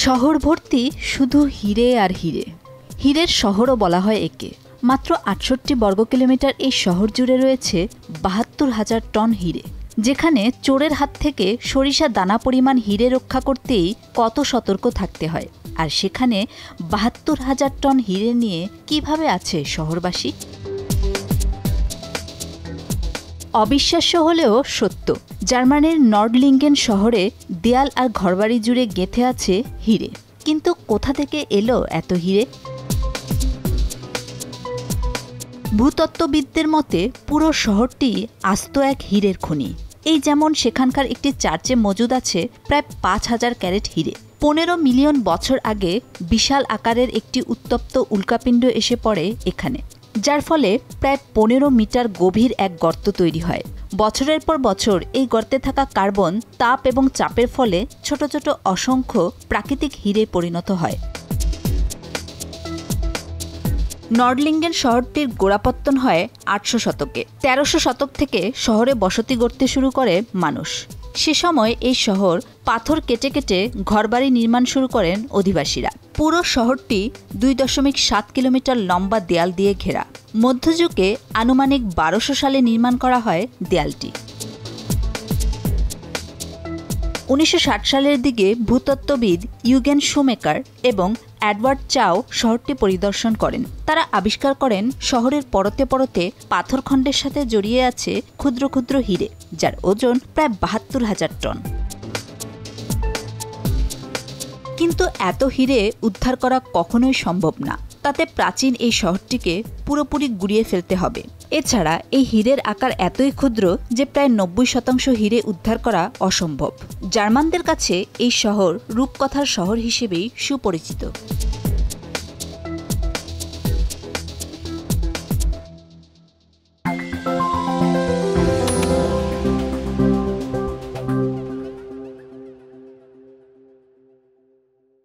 শহর ভর্তি শুধু হিরে আর হিরে। হীরের শহরও বলা হয় একে। মাত্র ৬৮ বর্গ কিলোমিটার এই শহর জুড়ে রয়েছে ৭২,০০০ টন হিরে, যেখানে চোরের হাত থেকে সরিষা দানা পরিমাণ হিরে রক্ষা করতেই কত সতর্ক থাকতে হয়। আর সেখানে ৭২,০০০ টন হিরে নিয়ে কিভাবে আছে শহরবাসী? অবিশ্বাস্য হলেও সত্য, জার্মানির নর্ডলিঙ্গেন শহরে দেয়াল আর ঘরবাড়ি জুড়ে গেঁথে আছে হিরে। কিন্তু কোথা থেকে এলো এত হিরে? ভূতত্ত্ববিদদের মতে পুরো শহরটি আস্ত এক হীরের খনি। এই যেমন সেখানকার একটি চার্চে মজুদ আছে প্রায় ৫,০০০ ক্যারেট হিরে। ১৫ মিলিয়ন বছর আগে বিশাল আকারের একটি উত্তপ্ত উল্কাপিণ্ড এসে পড়ে এখানে, যার ফলে প্রায় ১৫ মিটার গভীর এক গর্ত তৈরি হয়। বছরের পর বছর এই গর্তে থাকা কার্বন তাপ এবং চাপের ফলে ছোট ছোট অসংখ্য প্রাকৃতিক হিরে পরিণত হয়। নর্ডলিঙ্গেন শহরটির গোড়াপত্তন হয় ৮০০ শতকে। ১৩০০ শতক থেকে শহরে বসতি গড়তে শুরু করে মানুষ। সে সময় এই শহর পাথর কেটে কেটে ঘরবাড়ি নির্মাণ শুরু করেন অধিবাসীরা। পুরো শহরটি ২.৭ কিলোমিটার লম্বা দেয়াল দিয়ে ঘেরা। মধ্যযুগে আনুমানিক ১২০০ সালে নির্মাণ করা হয় দেয়ালটি। ১৯৬০ সালের দিকে ভূতত্ত্ববিদ ইউগেন শুমেকার এবং এডওয়ার্ড চাও শহরটি পরিদর্শন করেন। তারা আবিষ্কার করেন শহরের পরতে পরতে পাথরখণ্ডের সাথে জড়িয়ে আছে ক্ষুদ্র ক্ষুদ্র হিরে, যার ওজন প্রায় ৭২,০০০ টন। কিন্তু এত হিরে উদ্ধার করা কখনোই সম্ভব না। তাতে প্রাচীন এই শহরটিকে পুরোপুরি গুড়িয়ে ফেলতে হবে। এছাড়া এই হীরের আকার এতই ক্ষুদ্র যে প্রায় ৯০% হিরে উদ্ধার করা অসম্ভব। জার্মানদের কাছে এই শহর রূপকথার শহর হিসেবেই সুপরিচিত।